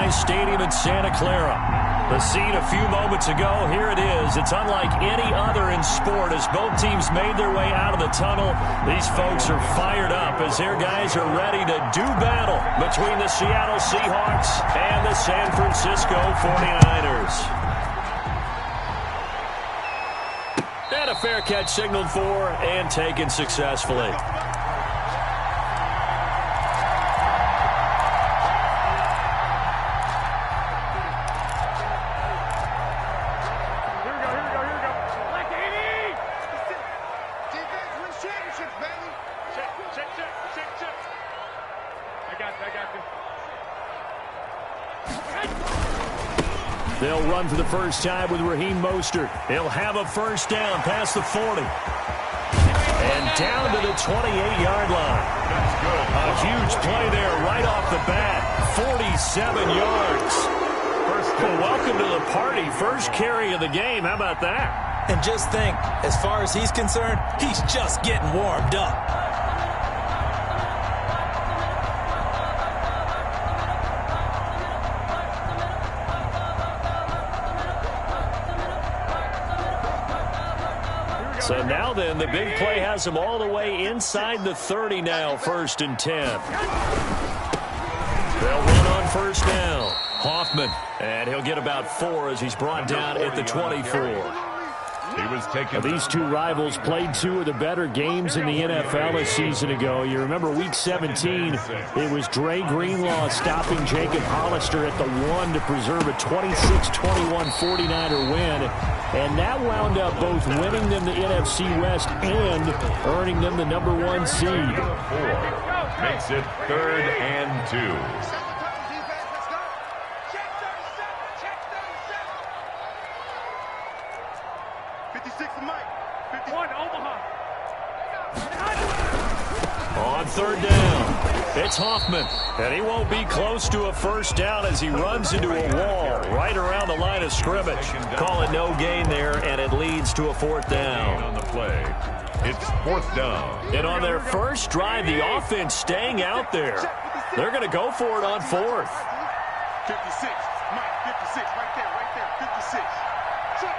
Airways Stadium in Santa Clara. The scene a few moments ago, here it is. It's unlike any other in sport as both teams made their way out of the tunnel. These folks are fired up as their guys are ready to do battle between the Seattle Seahawks and the San Francisco 49ers. And a fair catch signaled for and taken successfully. They'll run for the first time with Raheem Mostert. He'll have a first down past the 40. And down to the 28-yard line. A huge play there right off the bat. 47 yards. Well, welcome to the party. First carry of the game. How about that? And just think, as far as he's concerned, he's just getting warmed up. So now then, the big play has him all the way inside the 30 now, 1st and 10. They'll run on first down. Hoffman, and he'll get about 4 as he's brought down at the 24. These two rivals played 2 of the better games in the NFL a season ago. You remember week 17, it was Dre Greenlaw stopping Jacob Hollister at the 1 to preserve a 26-21 49er win. And that wound up both winning them the NFC West and earning them the #1 seed. 4 makes it 3rd and 2. On 3rd down, it's Hoffman, and he won't be close to a first down as he runs into a wall right around the line of scrimmage. Call it no gain there, and it leads to a 4th down. On the play, it's 4th down. And on their first drive, the offense staying out there. They're going to go for it on 4th. 56, Mike, 56, right there, 56. Check.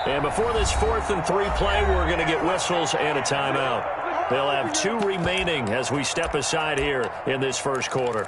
And before this 4th and 3 play, we're going to get whistles and a timeout. They'll have 2 remaining as we step aside here in this first quarter.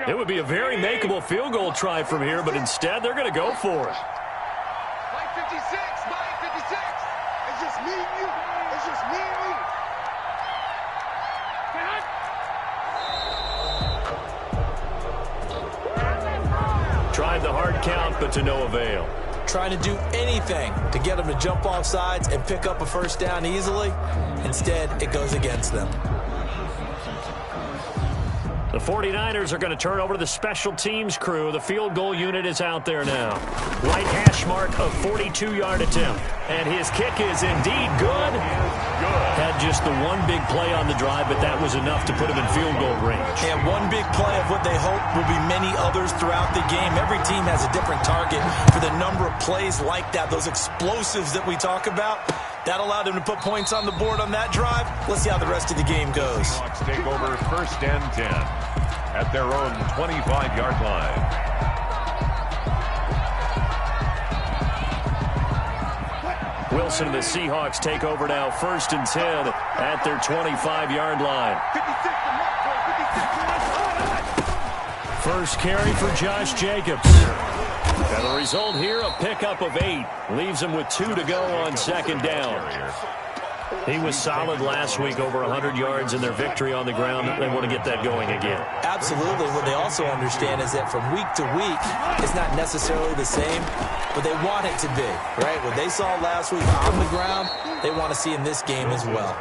It would be a very makeable field goal try from here, but instead they're going to go for it. Mike 56, Mike 56. It's just me and you. It's just me and you. Tried the hard count, but to no avail. Trying to do anything to get them to jump off sides and pick up a first down easily. Instead, it goes against them. The 49ers are going to turn over to the special teams crew. The field goal unit is out there now. Right hash mark of 42-yard attempt. And his kick is indeed good. Had just the one big play on the drive, but that was enough to put him in field goal range. And one big play of what they hope will be many others throughout the game. Every team has a different target for the number of plays like that, those explosives that we talk about. That allowed him to put points on the board on that drive. Let's see how the rest of the game goes. Seahawks take over 1st and 10 at their own 25-yard line. Wilson and the Seahawks take over now, 1st and 10 at their 25-yard line. First carry for Josh Jacobs. And the result here, a pickup of 8. Leaves him with 2 to go on 2nd down. He was solid last week, over 100 yards in their victory on the ground. They want to get that going again. Absolutely. What they also understand is that from week to week, it's not necessarily the same, but they want it to be, right? What they saw last week on the ground, they want to see in this game as well.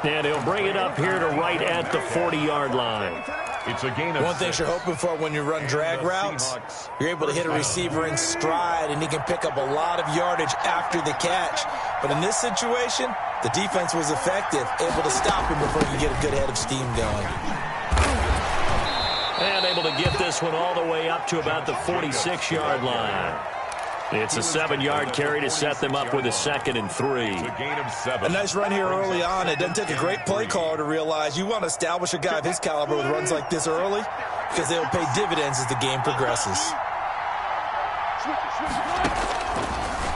And he'll bring it up here to right at the 40-yard line. It's a gain of One thing you're hoping for when you run drag routes, you're able to hit a receiver in stride, and he can pick up a lot of yardage after the catch. But in this situation, the defense was effective, able to stop him before you get a good head of steam going. And able to get this one all the way up to about the 46-yard line. It's a 7-yard carry to set them up with a 2nd and 3. It's a gain of 7. A nice run here early on. It doesn't take a great play caller to realize you want to establish a guy of his caliber with runs like this early because they'll pay dividends as the game progresses.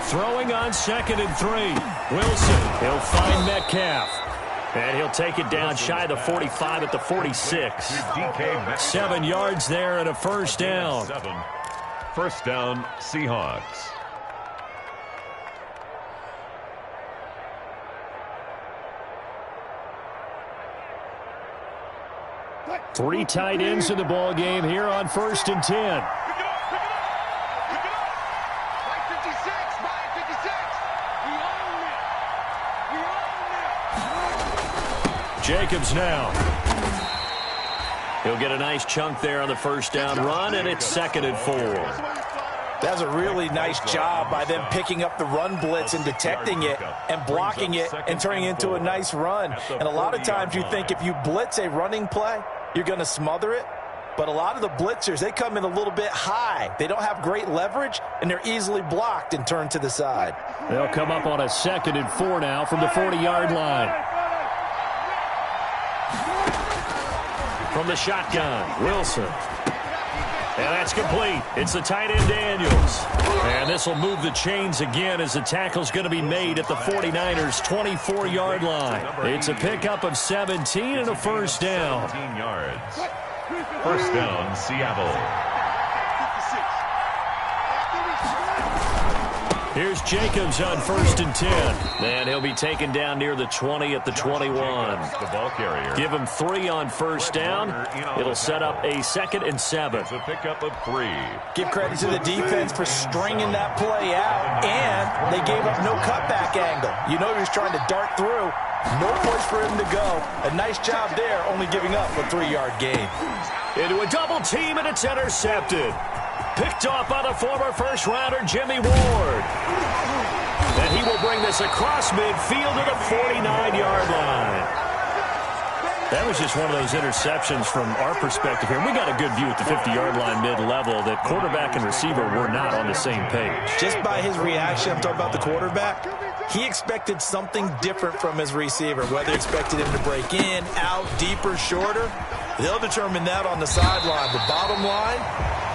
Throwing on 2nd and 3. Wilson, he'll find Metcalf. And he'll take it down shy of the 45 at the 46. 7 yards there and a 1st down. 1st down, Seahawks. Three tight ends in the ball game here on 1st and 10. Jacobs now. He'll get a nice chunk there on the 1st down run, and it's 2nd and 4. That's a really nice job by them picking up the run blitz and detecting it and blocking it and turning it into a nice run. And a lot of times you think if you blitz a running play, you're going to smother it. But a lot of the blitzers, they come in a little bit high. They don't have great leverage, and they're easily blocked and turned to the side. They'll come up on a 2nd and 4 now from the 40-yard line. From the shotgun, Wilson. And that's complete. It's the tight end, Daniels. And this will move the chains again as the tackle's going to be made at the 49ers' 24-yard line. It's a pickup of 17 and a 1st down. 17 yards. 1st down, Seattle. Here's Jacobs on 1st and 10. And he'll be taken down near the 20 at the 21. The ball carrier. Give him 3 on 1st down. It'll set up a 2nd and 7. It's a pickup of 3. Give credit to the defense for stringing that play out, and they gave up no cutback angle. You know he was trying to dart through. No place for him to go. A nice job there, only giving up a 3-yard gain. Into a double team, and it's intercepted. Picked off by the former first-rounder Jimmy Ward. And he will bring this across midfield to the 49-yard line. That was just one of those interceptions from our perspective here. We got a good view at the 50-yard line mid-level that quarterback and receiver were not on the same page. Just by his reaction, I'm talking about the quarterback, he expected something different from his receiver, whether he expected him to break in, out, deeper, shorter. They'll determine that on the sideline. The bottom line,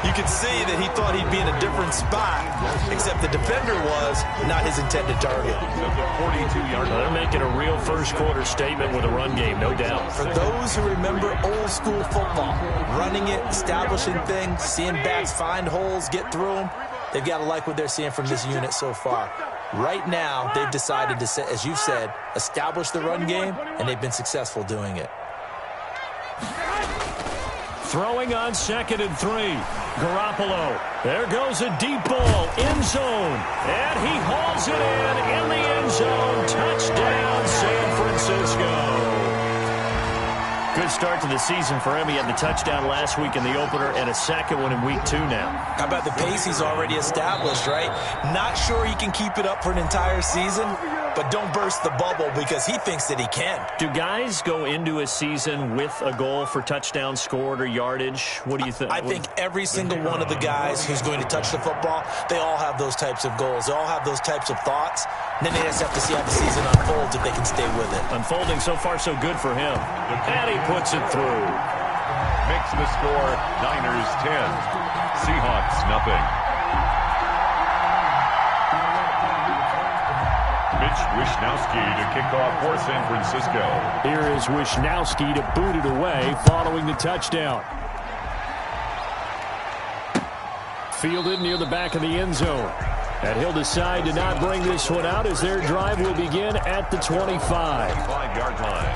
you could see that he thought he'd be in a different spot, except the defender was not his intended target. They're making a real first-quarter statement with a run game, no doubt. For those who remember old-school football, running it, establishing things, seeing backs find holes, get through them, they've got to like what they're seeing from this unit so far. Right now, they've decided to, as you said, establish the run game, and they've been successful doing it. Throwing on 2nd and 3. Garoppolo. There goes a deep ball. End zone. And he hauls it in the end zone. Touchdown, San Francisco. Good start to the season for him. He had the touchdown last week in the opener and a second one in week 2 now. How about the pace he's already established, right? Not sure he can keep it up for an entire season, but don't burst the bubble because he thinks that he can. Do guys go into a season with a goal for touchdowns scored or yardage? What do you think? I think every single one of the guys who's going to touch the football, they all have those types of goals. They all have those types of thoughts. And then they just have to see how the season unfolds if they can stay with it. Unfolding so far so good for him. And he puts it through. Makes the score Niners 10, Seahawks nothing. Mitch Wishnowsky to kick off for San Francisco. Here is Wishnowsky to boot it away following the touchdown. Fielded near the back of the end zone. And he'll decide to not bring this one out as their drive will begin at the 25. 25-yard line.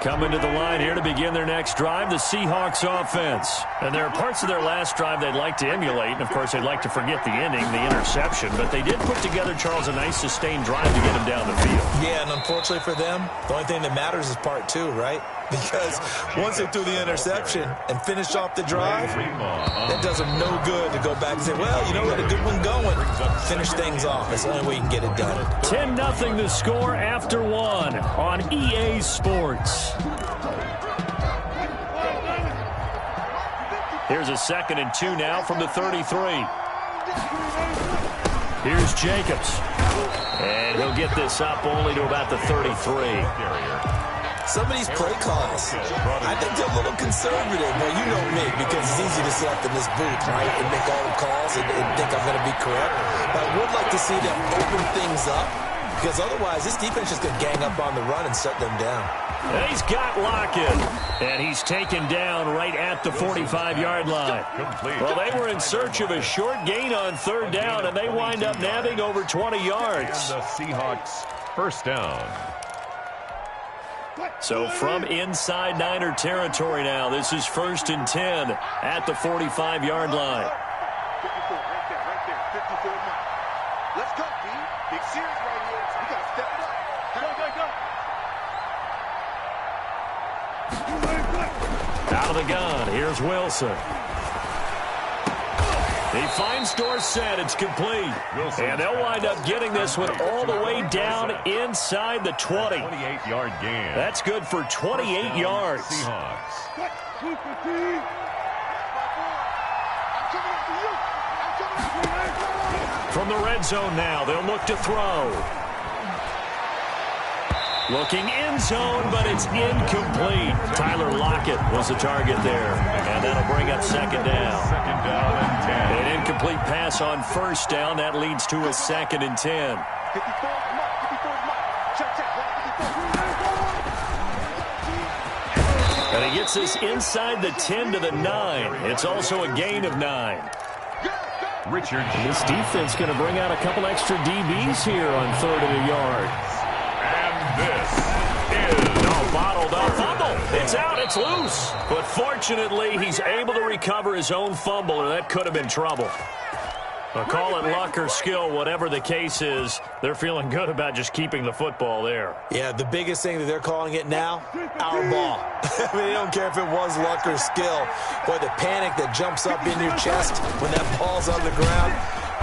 Coming to the line here to begin their next drive, the Seahawks offense. And there are parts of their last drive they'd like to emulate. And, of course, they'd like to forget the ending, the interception. But they did put together, Charles, a nice sustained drive to get him down the field. Yeah, and unfortunately for them, the only thing that matters is part two, right? Because once they threw the interception and finished off the drive, that does them no good to go back and say, well, you know, we had a good one going. Finish things off. That's the only way you can get it done. 10-0 the score after one on EA Sports. Here's a 2nd and 2 now from the 33. Here's Jacobs. And he'll get this up only to about the 33. Some of these play calls, I think they're a little conservative. Well, you know me, because it's easy to sit up in this booth, right, and make all the calls and think I'm going to be correct. But I would like to see them open things up, because otherwise this defense is going to gang up on the run and shut them down. And he's got Lockett, and he's taken down right at the 45-yard line. Well, they were in search of a short gain on 3rd down, and they wind up nabbing over 20 yards. And the Seahawks first down. So from inside Niner territory now, this is 1st and 10 at the 45-yard line. 54 right there, 54 mark. Let's go, D. Big series right here. We got to step it up. Go. Out of the gun, here's Wilson. He finds Dorsett. It's complete. And they'll wind up getting this one all the way down inside the 20. 28-yard gain. That's good for 28 yards. Seahawks. From the red zone now, they'll look to throw. Looking in zone, but it's incomplete. Tyler Lockett was the target there. And that'll bring up 2nd down. 2nd down and 10. An incomplete pass on 1st down. That leads to a 2nd and 10. 54 mark. Check. And he gets this inside the 10 to the 9. It's also a gain of 9. Richard. This defense going to bring out a couple extra DBs here on 3rd and a yard. This is No, bottled up fumble. It's out. It's loose. But fortunately, he's able to recover his own fumble, or that could have been trouble. I'll call it luck or skill, whatever the case is. They're feeling good about just keeping the football there. Yeah, the biggest thing that they're calling it now, our ball. I mean, they don't care if it was luck or skill. Boy, the panic that jumps up in your chest when that ball's on the ground,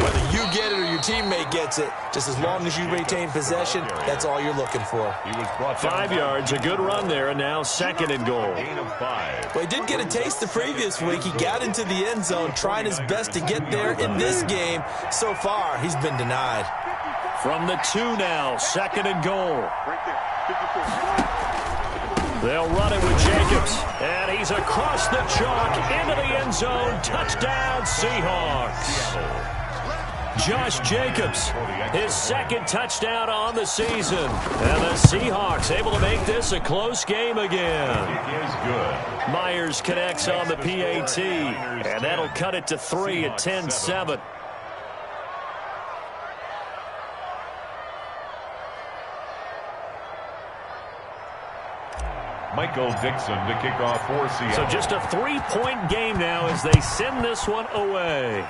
whether you get it or your teammate gets it, just as long as you retain possession, that's all you're looking for. He was brought 5 yards, a good run there, and now 2nd and goal. gain of 5. Well, he did get a taste the previous week. He got into the end zone, trying his best to get there in this game. So far, he's been denied. From the 2 now, 2nd and goal. Right there, 54. They'll run it with Jacobs, and he's across the chalk into the end zone. Touchdown, Seahawks. Josh Jacobs, his 2nd touchdown on the season. And the Seahawks able to make this a close game again. It is good. Myers connects on the PAT, and that'll cut it to 3 at 10-7. Michael Dixon to kick off for Seattle. So just a 3-point game now as they send this one away.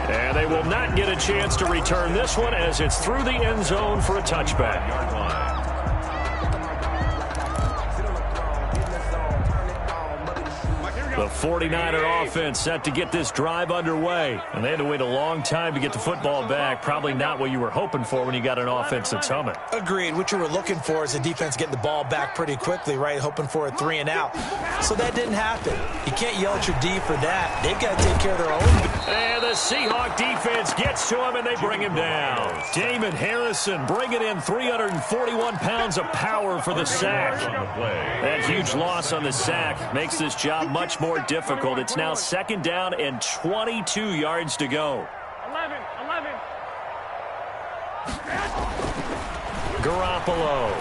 And they will not get a chance to return this one as it's through the end zone for a touchback. Yard line. The 49er offense set to get this drive underway. And they had to wait a long time to get the football back. Probably not what you were hoping for when you got an offense that's humming. Agreed. What you were looking for is the defense getting the ball back pretty quickly, right? Hoping for a 3 and out. So that didn't happen. You can't yell at your D for that. They've got to take care of their own. And the Seahawk defense gets to him, and they bring him down. Damon Harrison bringing in 341 pounds of power for the sack. That huge loss on the sack makes this job much more difficult. It's now 2nd down and 22 yards to go. 11. Garoppolo.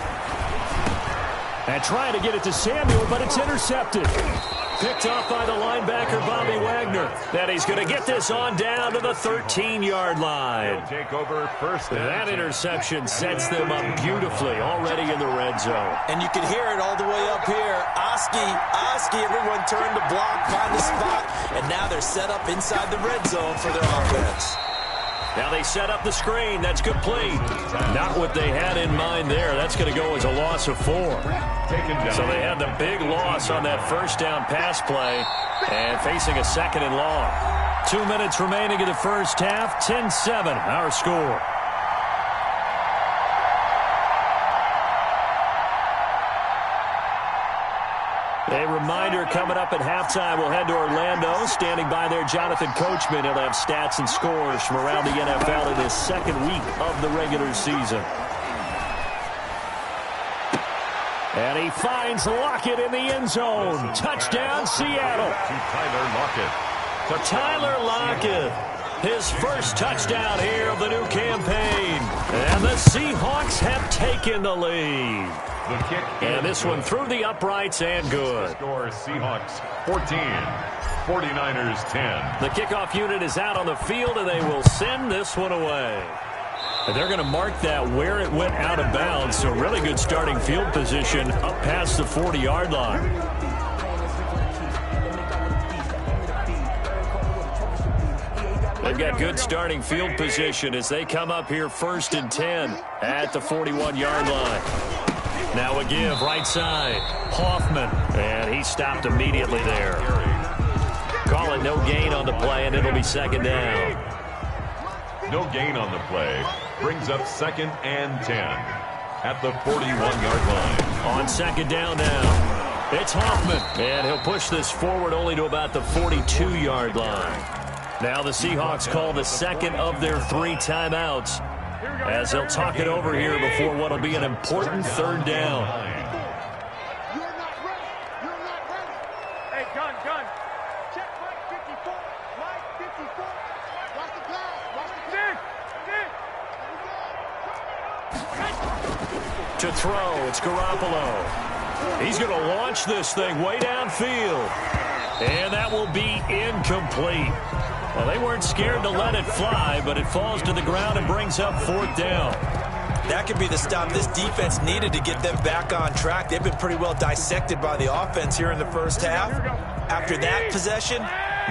And trying to get it to Samuel, but it's intercepted. Picked off by the linebacker, Bobby Wagner. Then he's going to get this on down to the 13-yard line. Take over first. That interception sets them up beautifully already in the red zone. And you can hear it all the way up here. Oski, everyone turned to block, find a spot, and now they're set up inside the red zone for their offense. Now they set up the screen. That's complete. Not what they had in mind there. That's going to go as a loss of 4. So they had the big loss on that first down pass play and facing a 2nd and long. 2 minutes remaining in the first half. 10-7 our score. A reminder coming up at halftime, we'll head to Orlando. Standing by there, Jonathan Coachman. He'll have stats and scores from around the NFL in his 2nd week of the regular season. And he finds Lockett in the end zone. Touchdown, Seattle. Tyler Lockett, his first touchdown here of the new campaign. And the Seahawks have taken the lead. And this one through the uprights and good. Score Seahawks 14, 49ers 10. The kickoff unit is out on the field, and they will send this one away. And they're going to mark that where it went out of bounds. So really good starting field position up past the 40-yard line. They've got good starting field position as they come up here 1st and 10 at the 41-yard line. Now a give right side. Hoffman. And he stopped immediately there. Call it no gain on the play, and it'll be 2nd down. No gain on the play. Brings up 2nd and 10 at the 41-yard line. On 2nd down now. It's Hoffman. And he'll push this forward only to about the 42-yard line. Now the Seahawks call the 2nd of their 3 timeouts, as they'll talk it over here before what will be an important 3rd down. You're not ready. You're not ready. Hey, gun. Check Mike 54. Mike 54. Watch the pass. Watch the pass. To throw, it's Garoppolo. He's going to launch this thing way downfield. And that will be incomplete. Well, they weren't scared to let it fly, but it falls to the ground and brings up 4th down. That could be the stop this defense needed to get them back on track. They've been pretty well dissected by the offense here in the first half. After that possession,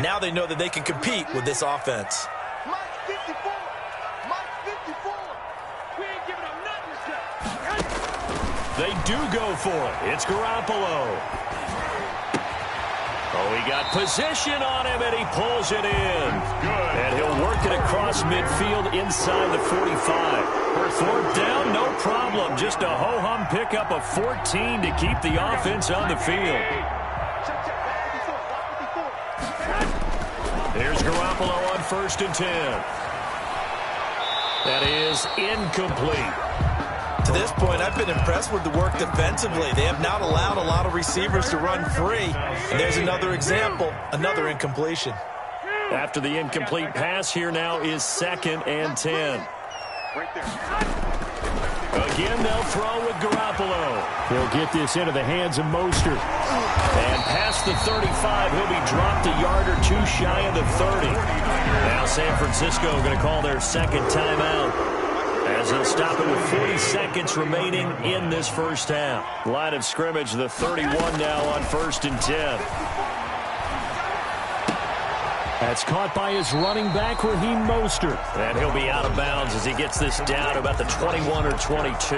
now they know that they can compete with this offense. Mike 54. Mike 54. We ain't giving up nothing. They do go for it. It's Garoppolo. Oh, he got position on him, and he pulls it in. And he'll work it across midfield inside the 45. 4th down, no problem. Just a ho-hum pickup of 14 to keep the offense on the field. Here's Garoppolo on 1st and 10. That is incomplete. To this point, I've been impressed with the work defensively. They have not allowed a lot of receivers to run free. And there's another example, another incompletion. After the incomplete pass, here now is 2nd and 10. Again, they'll throw with Garoppolo. He'll get this into the hands of Mostert. And past the 35, he'll be dropped a yard or 2 shy of the 30. Now San Francisco going to call their 2nd timeout, as they'll stop it with 40 seconds remaining in this first half. Line of scrimmage, the 31 now on 1st and 10. That's caught by his running back, Raheem Mostert. And he'll be out of bounds as he gets this down to about the 21 or 22.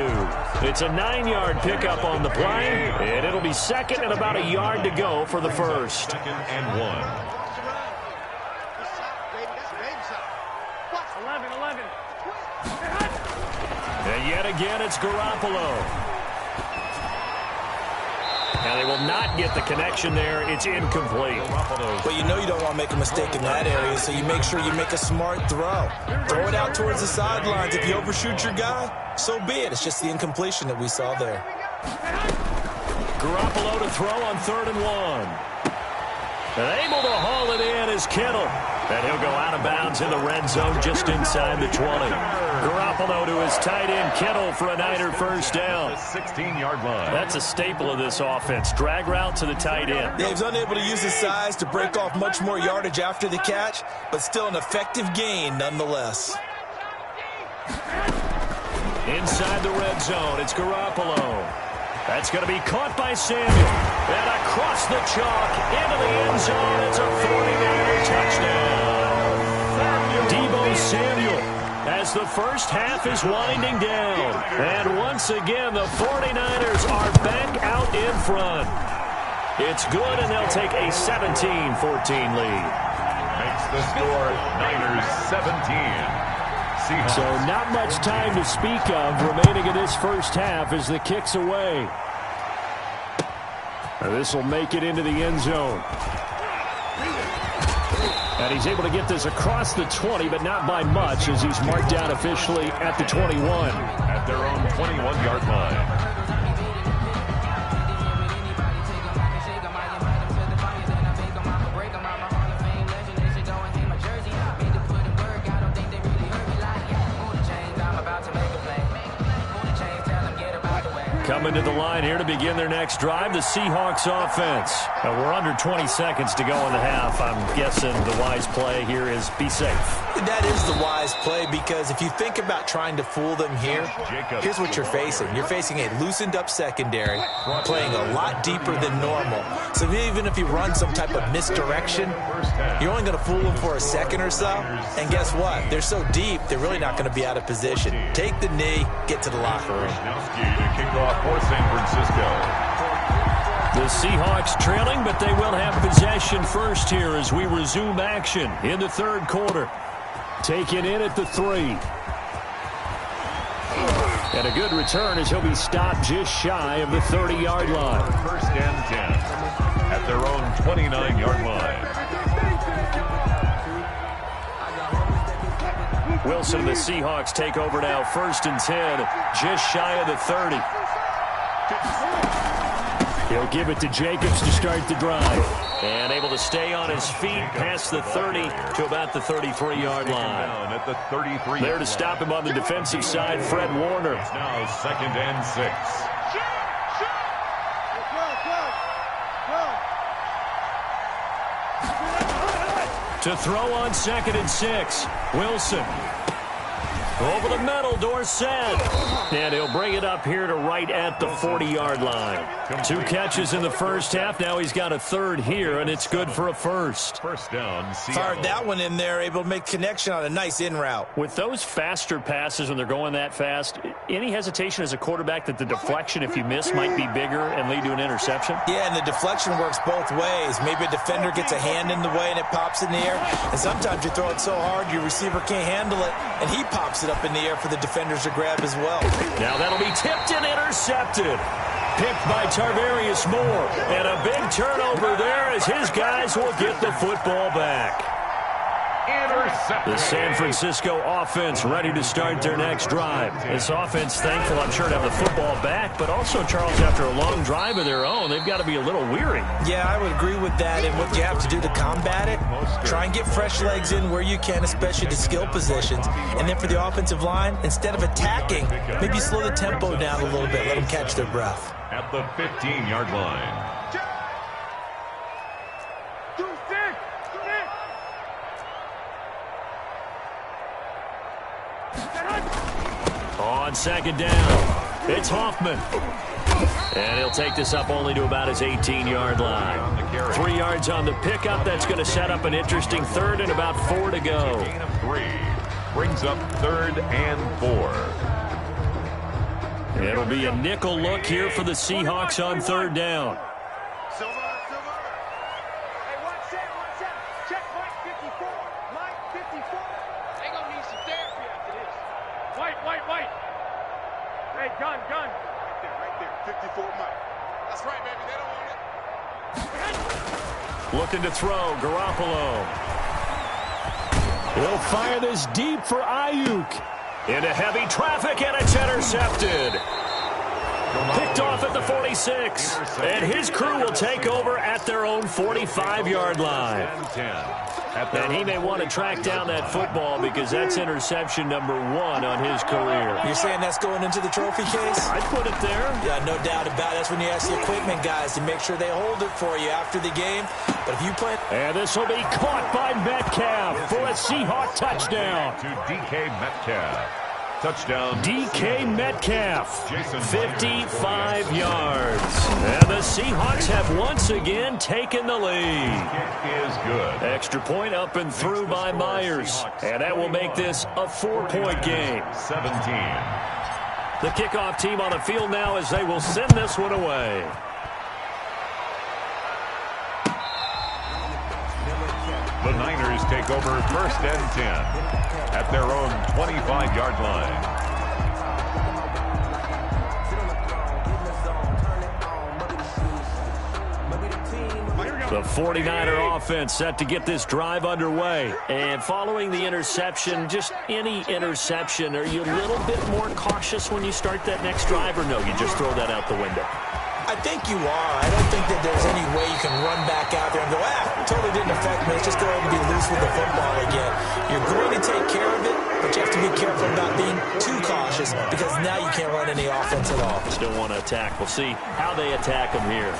It's a 9-yard pickup on the play, and it'll be second and about a yard to go for the first. Second and 1. 11. And yet again, it's Garoppolo. And they will not get the connection there. It's incomplete. Well, you know you don't want to make a mistake in that area, so you make sure you make a smart throw. Throw it out towards the sidelines. If you overshoot your guy, so be it. It's just the incompletion that we saw there. Garoppolo to throw on 3rd and 1. And able to haul it in is Kittle. And he'll go out of bounds in the red zone just inside the 20. Garoppolo to his tight end Kittle for a Niner first down. 16-yard line. That's a staple of this offense. Drag route to the tight end. Yeah, he's unable to use his size to break off much more yardage after the catch, but still an effective gain nonetheless. Inside the red zone, it's Garoppolo. That's going to be caught by Samuel. And across the chalk into the end zone. It's a 49er touchdown. Deebo Samuel as the first half is winding down. And once again, the 49ers are back out in front. It's good, and they'll take a 17-14 lead. Makes the score Niners 17. So not much time to speak of remaining in this first half as the kick's away. This will make it into the end zone. And he's able to get this across the 20, but not by much as he's marked down officially at the 21. At their own 21-yard line. Coming to the line here to begin their next drive, the Seahawks offense. Now we're under 20 seconds to go in the half. I'm guessing the wise play here is be safe. That is the wise play, because if you think about trying to fool them here, here's what you're facing. You're facing a loosened up secondary, playing a lot deeper than normal. So even if you run some type of misdirection, you're only going to fool them for a second or so. And guess what? They're so deep, they're really not going to be out of position. Take the knee, get to the locker room. To kick off for San Francisco. The Seahawks trailing, but they will have possession first here as we resume action in the third quarter. Taken in at the 3. And a good return as he'll be stopped just shy of the 30-yard line. First and 10 at their own 29-yard line. Wilson and the Seahawks take over now, 1st and 10, just shy of the 30. He'll give it to Jacobs to start the drive. And able to stay on his feet past the 30 to about the 33-yard line. At the 33. There to stop him on the defensive side, Fred Warner. It's now 2nd and 6. To throw on 2nd and 6, Wilson. Over the middle, Dorsett. And he'll bring it up here to right at the 40-yard line. 2 catches in the first half. Now he's got a 3rd here, and it's good for a first. First down, Fired that one in there, able to make connection on a nice in route. With those faster passes when they're going that fast, any hesitation as a quarterback that the deflection, if you miss, might be bigger and lead to an interception? Yeah, and the deflection works both ways. Maybe a defender gets a hand in the way and it pops in the air. And sometimes you throw it so hard your receiver can't handle it, and he pops it up in the air for the defenders to grab as well. Now that'll be tipped and intercepted. Picked by Tarvarius Moore. And a big turnover there as his guys will get the football back. The San Francisco offense ready to start their next drive. This offense thankful, I'm sure, to have the football back, but also, Charles, after a long drive of their own, they've got to be a little weary. Yeah, I would agree with that, and what you have to do to combat it, try and get fresh legs in where you can, especially the skill positions. And then for the offensive line, instead of attacking, maybe slow the tempo down a little bit, let them catch their breath. At the 15-yard line. On 2nd down, it's Hoffman. And he'll take this up only to about his 18-yard line. 3 yards on the pickup. That's going to set up an interesting third and about 4 to go. Gain of 3. Brings up 3rd and 4. It'll be a nickel look here for the Seahawks on 3rd down. Silver. Hey, watch that. Check Mike 54. Mike 54. They gonna need some therapy after this. White. Hey, gun. Right there. 54 Mike. That's right, baby. They don't want it. Looking to throw, Garoppolo. He'll fire this deep for Ayuk. Into heavy traffic, and it's intercepted. Picked off at the 46. And his crew will take over at their own 45-yard line. And he may want to track down that football because that's interception number 1 on his career. You're saying that's going into the trophy case? I'd put it there. Yeah, no doubt about it. That's when you ask the equipment guys to make sure they hold it for you after the game. But if you play... And this will be caught by Metcalf for a Seahawk touchdown. To DK Metcalf. Touchdown. DK Metcalf, 55 yards. And the Seahawks have once again taken the lead. Kick is good. Extra point up and through by Myers. And that will make this a 4-point game. 17. The kickoff team on the field now as they will send this one away. The Niners take over 1st and 10 at their own 25-yard line. The 49er offense set to get this drive underway. And following the interception, just any interception, are you a little bit more cautious when you start that next drive, or no, you just throw that out the window? I think you are. I don't think that there's any way you can run back out there and go, totally didn't affect me. Let's just go ahead and be loose with the football again. You're going to take care of it, but you have to be careful about being too cautious because now you can't run any offense at all. Still want to attack. We'll see how they attack him here.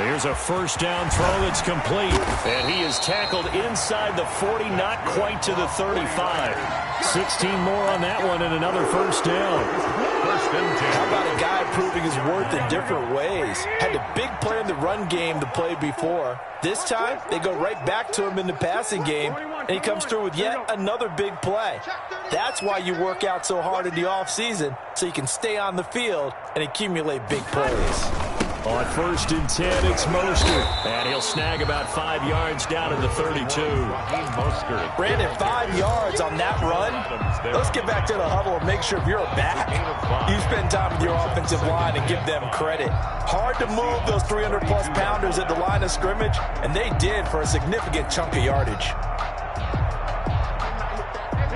Here's a 1st down throw that's complete. And he is tackled inside the 40, not quite to the 35. 16 more on that one and another 1st down. 1st and 10. How about a guy proving his worth in different ways? Had a big play in the run game to play before. This time, they go right back to him in the passing game, and he comes through with yet another big play. That's why you work out so hard in the offseason, so you can stay on the field and accumulate big plays. On 1st and 10, it's Mostert. And he'll snag about 5 yards down at the 32. Brandon, 5 yards on that run. Let's get back to the huddle and make sure if you're back, you spend time with your offensive line and give them credit. Hard to move those 300-plus pounders at the line of scrimmage, and they did for a significant chunk of yardage.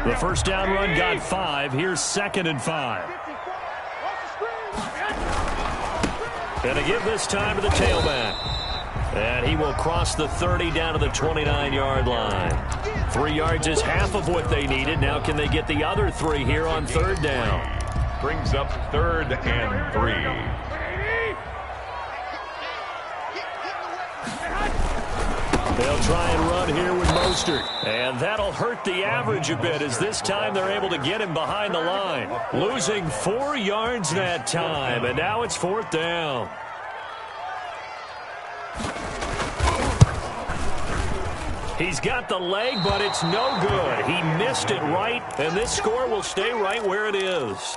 The 1st down run got 5. Here's 2nd and 5. And a give this time to the tailback. And he will cross the 30 down to the 29-yard line. 3 yards is half of what they needed. Now can they get the other 3 here on 3rd down? Brings up 3rd and 3. They'll try and run here with Mostert. And that'll hurt the average a bit as this time they're able to get him behind the line. Losing 4 yards that time, and now it's 4th down. He's got the leg, but it's no good. He missed it right, and this score will stay right where it is.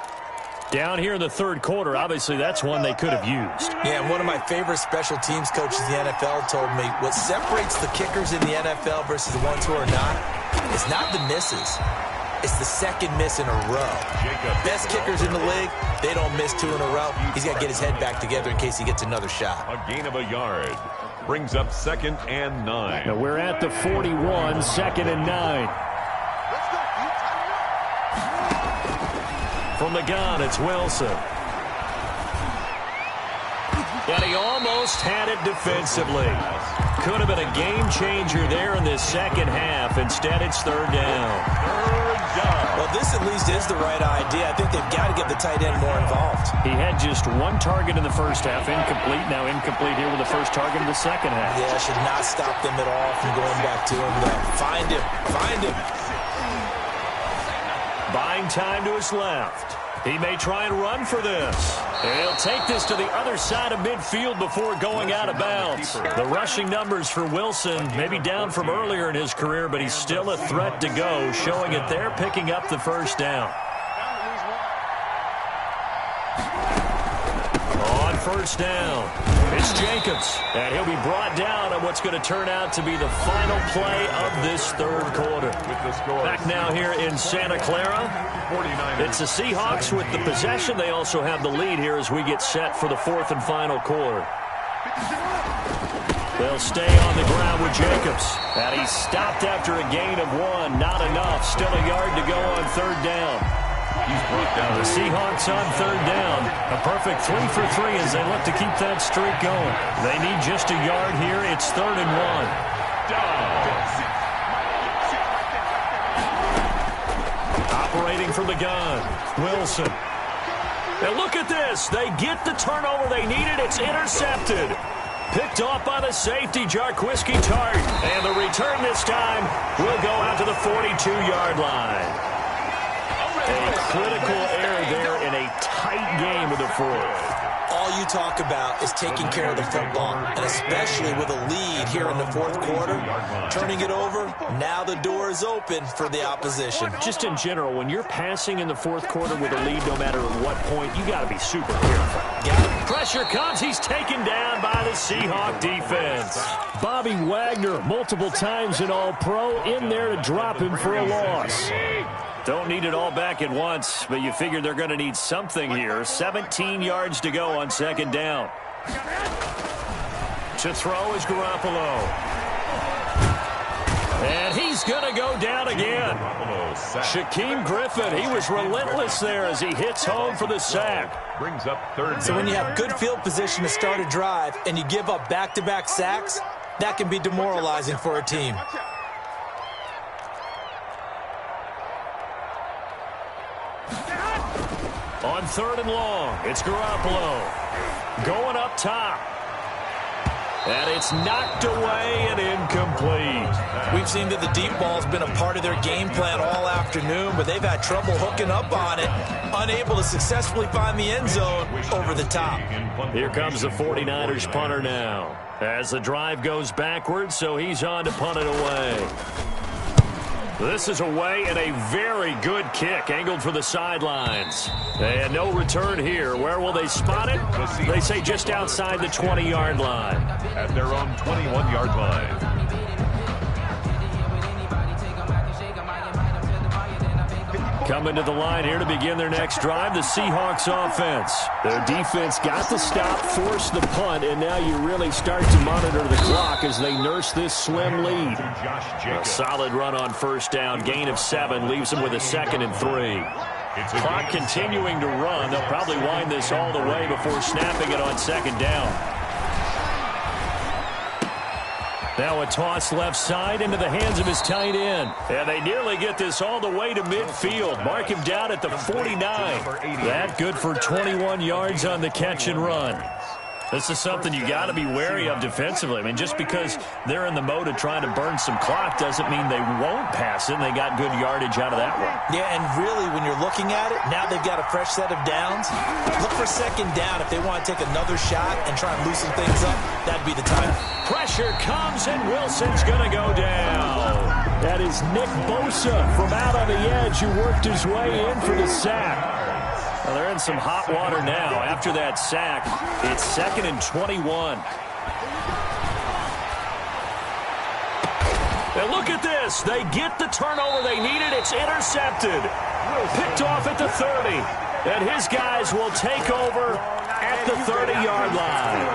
Down here in the 3rd quarter, obviously that's one they could have used. Yeah, and one of my favorite special teams coaches in the NFL told me what separates the kickers in the NFL versus the ones who are not is not the misses. It's the 2nd miss in a row. Best kickers in the league, they don't miss 2 in a row. He's got to get his head back together in case he gets another shot. A gain of a yard. Brings up 2nd and 9. Now we're at the 41, 2nd and 9. From the gun, it's Wilson. And he almost had it defensively. Could have been a game changer there in this 2nd half. Instead, it's 3rd down. Well, this at least is the right idea. I think they've got to get the tight end more involved. He had just 1 target in the 1st half, incomplete. Now incomplete here with the 1st target in the 2nd half. Yeah, should not stop them at all from going back to him. Find him. Buying time to his left. He may try and run for this. And he'll take this to the other side of midfield before going out of bounds. The rushing numbers for Wilson may be down from earlier in his career, but he's still a threat to go, showing it there, picking up the first down. On first down, it's Jacobs, and he'll be brought down on what's going to turn out to be the final play of this third quarter. Back now here in Santa Clara. It's the Seahawks with the possession. They also have the lead here as we get set for the fourth and final quarter. They'll stay on the ground with Jacobs. And he's stopped after a gain of 1. Not enough. Still a yard to go on third down. He's brought down. The Seahawks on third down. A perfect 3 for 3 as they look to keep that streak going. They need just a yard here. It's 3rd and 1. Operating from the gun, Wilson. And look at this. They get the turnover they needed. It's intercepted. Picked off by the safety, Jarquiski Tart. And the return this time will go out to the 42-yard line. A critical error there in a tight game of the fourth. All you talk about is taking care of the football, and especially with a lead here in the fourth quarter, turning it over, now the door is open for the opposition. Just in general, when you're passing in the fourth quarter with a lead, no matter at what point, you got to be super careful. Pressure comes. He's taken down by the Seahawk defense. Bobby Wagner, multiple times an All-Pro, in there to drop him for a loss. Don't need it all back at once, but you figure they're going to need something here. 17 yards to go on second down. To throw is Garoppolo. And he's going to go down again. Shaquem Griffin, he was relentless there as he hits home for the sack. Brings up third. So when you have good field position to start a drive and you give up back-to-back sacks, that can be demoralizing for a team. On third and long, it's Garoppolo. Going up top. And it's knocked away and incomplete. We've seen that the deep ball's been a part of their game plan all afternoon, but they've had trouble hooking up on it, unable to successfully find the end zone over the top. Here comes the 49ers punter now. As the drive goes backwards, so he's on to punt it away. This is away and a very good kick, angled for the sidelines. And no return here. Where will they spot it? They say just outside the 20-yard line. At their own 21-yard line. Coming to the line here to begin their next drive, the Seahawks offense. Their defense got the stop, forced the punt, and now you really start to monitor the clock as they nurse this slim lead. A solid run on first down, gain of 7, leaves them with a 2nd and 3. Clock continuing to run. They'll probably wind this all the way before snapping it on second down. Now a toss left side into the hands of his tight end. And they nearly get this all the way to midfield. Mark him down at the 49. That good for 21 yards on the catch and run. This is something you got to be wary of defensively. I mean, just because they're in the mode of trying to burn some clock doesn't mean they won't pass it. And they got good yardage out of that one. Yeah, and really, when you're looking at it, now they've got a fresh set of downs. Look for second down if they want to take another shot and try and loosen things up. That'd be the time. Pressure comes, and Wilson's going to go down. That is Nick Bosa from out on the edge who worked his way in for the sack. Well, they're in some hot water now. After that sack, it's 2nd and 21. And look at this. They get the turnover they needed. It's intercepted. Picked off at the 30. And his guys will take over at the 30-yard line.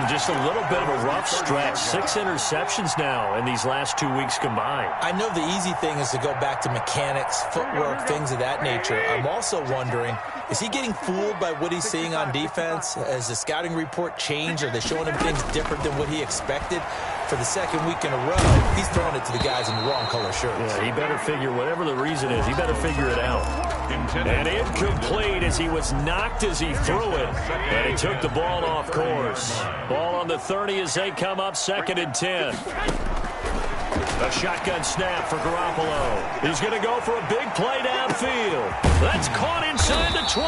Just a little bit of a rough stretch. 6 interceptions now in these last 2 weeks combined. I know the easy thing is to go back to mechanics, footwork, things of that nature. I'm also wondering, is he getting fooled by what he's seeing on defense? Has the scouting report changed? Are they showing him things different than what he expected? For the second week in a row, he's throwing it to the guys in the wrong color shirts. Yeah, he better figure, whatever the reason is, he better figure it out. And incomplete as he was knocked as he threw it. And he took the ball off course. Ball on the 30 as they come up 2nd and 10. A shotgun snap for Garoppolo. He's going to go for a big play downfield. That's caught inside the 20.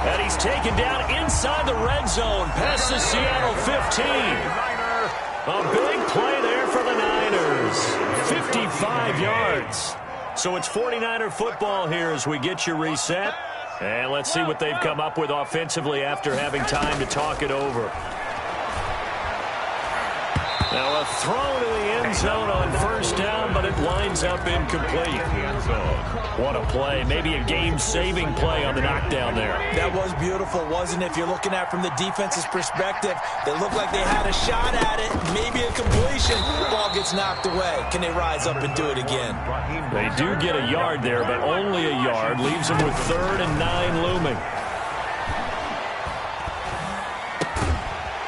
And he's taken down inside the red zone past the Seattle 15. A big play there for the Niners. 55 yards. So it's 49er football here as we get you reset. And let's see what they've come up with offensively after having time to talk it over. Now a throw to the end zone on first down, but it winds up incomplete. What a play. Maybe a game-saving play on the knockdown there. That was beautiful, wasn't it? If you're looking at it from the defense's perspective, they looked like they had a shot at it, maybe a completion. The ball gets knocked away. Can they rise up and do it again? They do get a yard there, but only a yard. Leaves them with 3rd and 9 looming.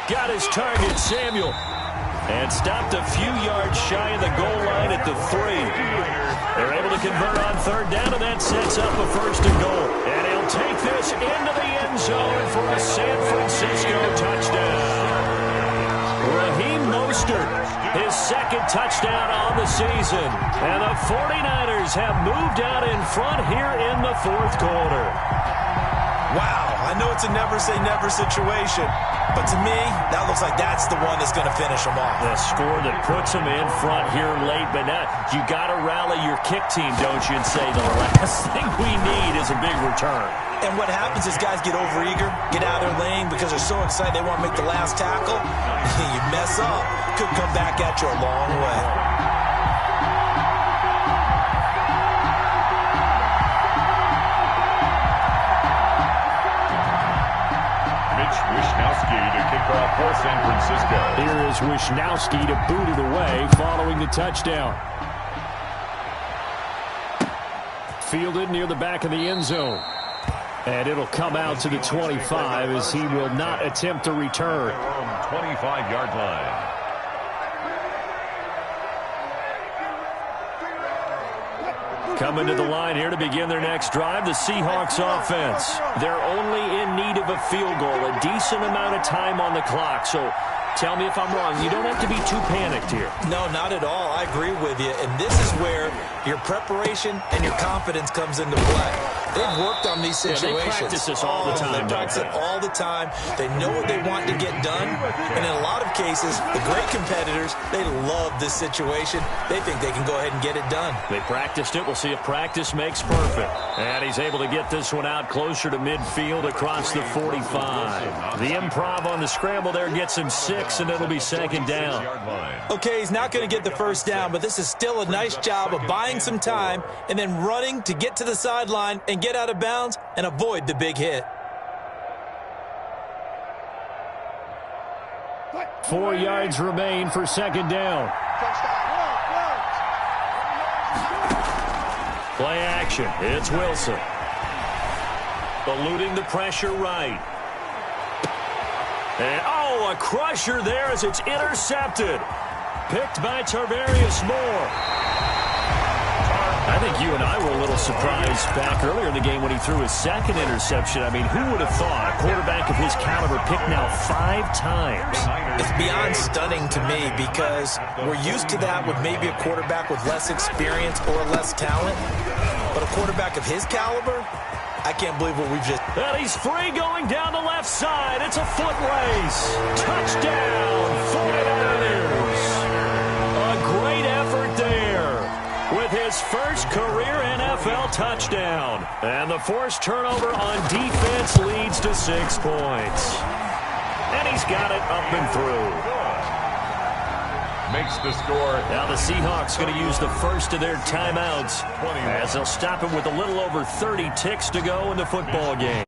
Got his target, Samuel. And stopped a few yards shy of the goal line at the 3. They're able to convert on 3rd down, and that sets up a 1st and goal. And he'll take this into the end zone for a San Francisco touchdown. Raheem Mostert, his 2nd touchdown on the season. And the 49ers have moved out in front here in the 4th quarter. Wow, I know it's a never-say-never situation, but to me, that looks like that's the one that's going to finish them off. The score that puts them in front here late, but now you got to rally your kick team, don't you, and say the last thing we need is a big return. And what happens is guys get overeager, get out of their lane because they're so excited they want to make the last tackle. You mess up. Could come back at you a long way. To kick off for San Francisco. Here is Wishnowski to boot it away following the touchdown. Fielded near the back of the end zone. And it'll come out to the 25 as he will not attempt to return. 25-yard line. Coming to the line here to begin their next drive, the Seahawks offense. They're only in need of a field goal, a decent amount of time on the clock. So tell me if I'm wrong. You don't have to be too panicked here. No, not at all. I agree with you. And this is where your preparation and your confidence comes into play. They've worked on these situations. They practice this all the time. They practice it all the time. They know what they want to get done. And in a lot of cases, the great competitors, they love this situation. They think they can go ahead and get it done. They practiced it. We'll see if practice makes perfect. And he's able to get this one out closer to midfield across the 45. The improv on the scramble there gets him 6, and it'll be 2nd down. Okay, he's not going to get the 1st down, but this is still a nice job of buying some time and then running to get to the sideline and get out of bounds and avoid the big hit. 4 yards remain for 2nd down. Play action. It's Wilson. Eluding the pressure right. And, a crusher there as it's intercepted. Picked by Tarvarius Moore. I think you and I were a little surprised back earlier in the game when he threw his 2nd interception. I mean, who would have thought a quarterback of his caliber picked now 5 times? It's beyond stunning to me because we're used to that with maybe a quarterback with less experience or less talent. But a quarterback of his caliber, I can't believe what we've just... And he's free going down the left side. It's a foot race. Touchdown, 49ers. A great effort there with his first career NFL touchdown. And the forced turnover on defense leads to 6 points. And he's got it up and through. Makes the score. Now the Seahawks going to use the first of their timeouts as they'll stop him with a little over 30 ticks to go in the football game.